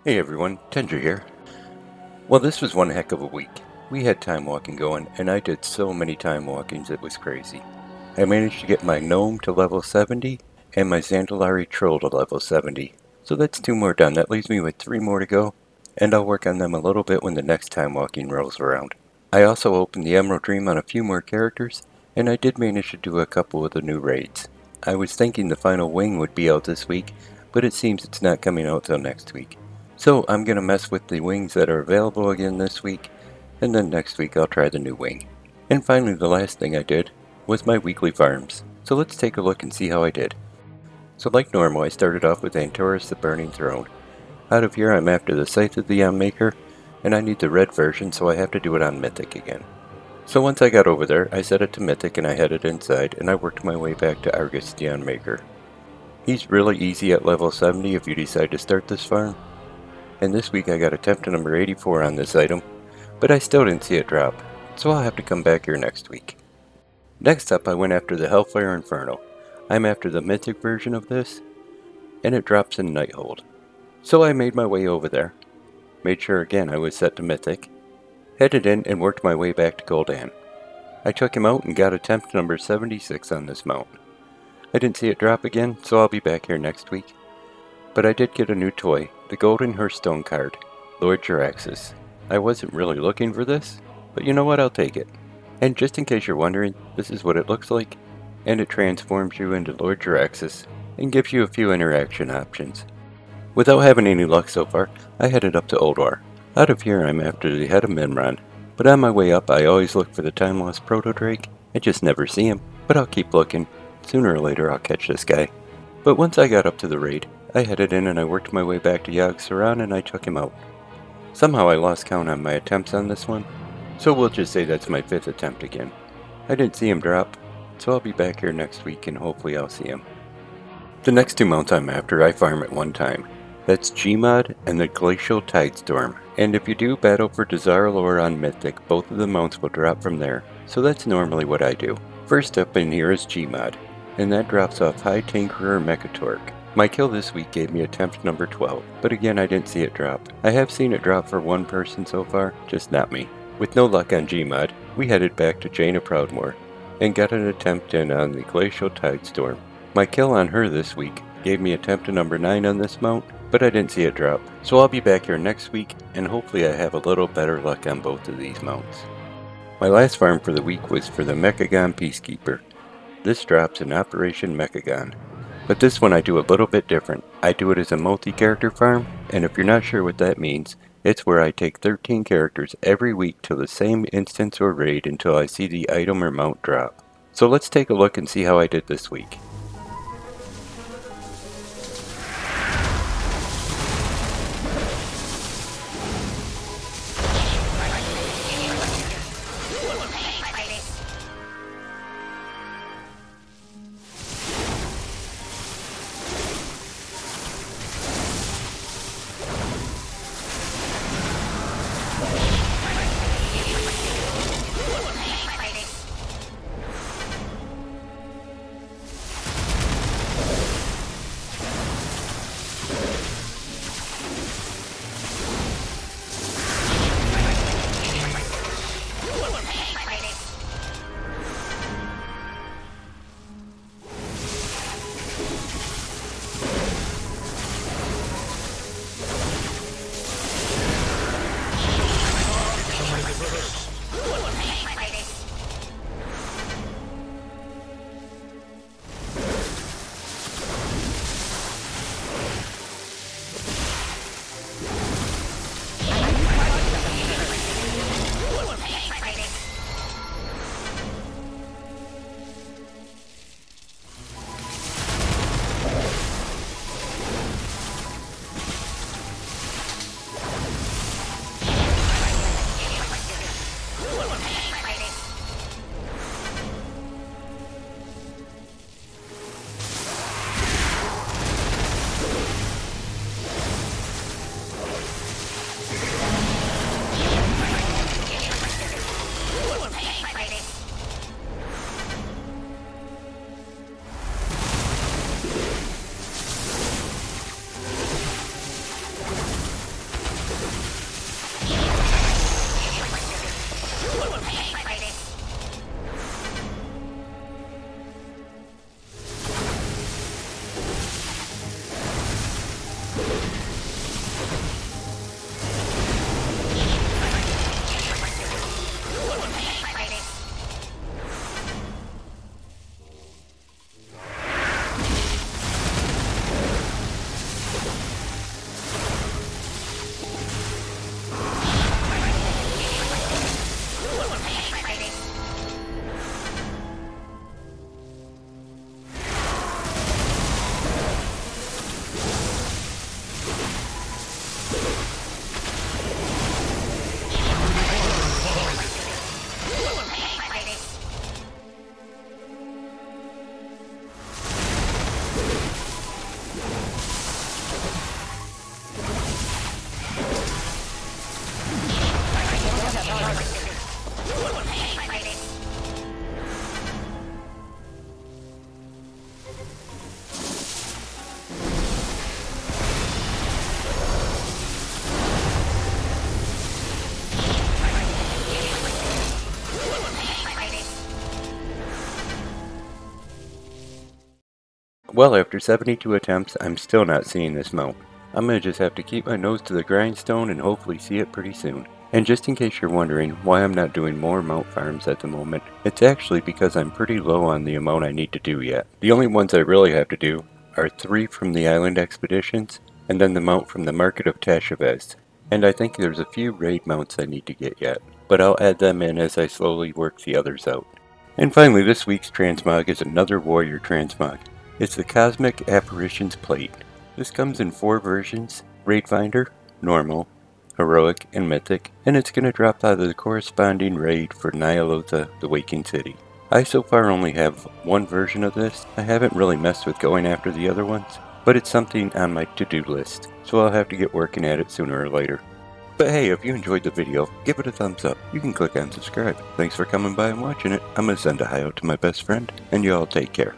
Hey everyone, Tendra here. Well, this was one heck of a week. We had time walking going, and I did so many time walkings it was crazy. I managed to get my gnome to level 70 and my Zandalari troll to level 70. So that's 2 more done. That leaves me with 3 more to go, and I'll work on them a little bit when the next time walking rolls around. I also opened the Emerald Dream on a few more characters, and I did manage to do a couple of the new raids. I was thinking the final wing would be out this week, but it seems it's not coming out till next week. So I'm going to mess with the wings that are available again this week, and then next week I'll try the new wing. And finally, the last thing I did was my weekly farms. So let's take a look and see how I did. So like normal, I started off with Antorus the Burning Throne. Out of here I'm after the Scythe of the Maker, and I need the red version, so I have to do it on Mythic again. So once I got over there, I set it to Mythic and I headed inside, and I worked my way back to Argus the Maker. He's really easy at level 70 if you decide to start this farm. And this week I got attempt to number 84 on this item, but I still didn't see it drop, so I'll have to come back here next week. Next up I went after the Hellfire Inferno. I'm after the mythic version of this, and it drops in Nighthold. So I made my way over there, made sure again I was set to mythic, headed in and worked my way back to Gul'dan. I took him out and got attempt number 76 on this mount. I didn't see it drop again, so I'll be back here next week. But I did get a new toy, the Golden Hearthstone card, Lord Jaraxxus. I wasn't really looking for this, but you know what, I'll take it. And just in case you're wondering, this is what it looks like, and it transforms you into Lord Jaraxxus, and gives you a few interaction options. Without having any luck so far, I headed up to Ulduar. Out of here I'm after the head of Mimron, but on my way up I always look for the time-lost Proto-Drake. I just never see him, but I'll keep looking. Sooner or later I'll catch this guy. But once I got up to the raid, I headed in and I worked my way back to Yogg-Saron and I took him out. Somehow I lost count on my attempts on this one, so we'll just say that's my 5th attempt again. I didn't see him drop, so I'll be back here next week and hopefully I'll see him. The next 2 mounts I'm after I farm at one time. That's Gmod and the Glacial Tidestorm, and if you do battle for Desire Lore on Mythic, both of the mounts will drop from there, so that's normally what I do. First up in here is Gmod, and that drops off High Tinkerer Mechatork. My kill this week gave me attempt number 12, but again I didn't see it drop. I have seen it drop for one person so far, just not me. With no luck on Gmod, we headed back to Jaina Proudmoore, and got an attempt in on the Glacial Tidestorm. My kill on her this week gave me attempt to number 9 on this mount, but I didn't see it drop. So I'll be back here next week, and hopefully I have a little better luck on both of these mounts. My last farm for the week was for the Mechagon Peacekeeper. This drops in Operation Mechagon. But this one I do a little bit different. I do it as a multi-character farm, and if you're not sure what that means, it's where I take 13 characters every week to the same instance or raid until I see the item or mount drop. So let's take a look and see how I did this week. Well, after 72 attempts, I'm still not seeing this mount. I'm gonna just have to keep my nose to the grindstone and hopefully see it pretty soon. And just in case you're wondering why I'm not doing more mount farms at the moment, it's actually because I'm pretty low on the amount I need to do yet. The only ones I really have to do are 3 from the island expeditions, and then the mount from the Market of Tashavez. And I think there's a few raid mounts I need to get yet, but I'll add them in as I slowly work the others out. And finally, this week's transmog is another warrior transmog. It's the Cosmic Apparitions Plate. This comes in 4 versions: Raid Finder, Normal, Heroic, and Mythic, and it's going to drop out of the corresponding raid for Nyalotha, the Waking City. I so far only have 1 version of this. I haven't really messed with going after the other ones, but it's something on my to-do list, so I'll have to get working at it sooner or later. But hey, if you enjoyed the video, give it a thumbs up. You can click on subscribe. Thanks for coming by and watching it. I'm going to send a hi out to my best friend, and you all take care.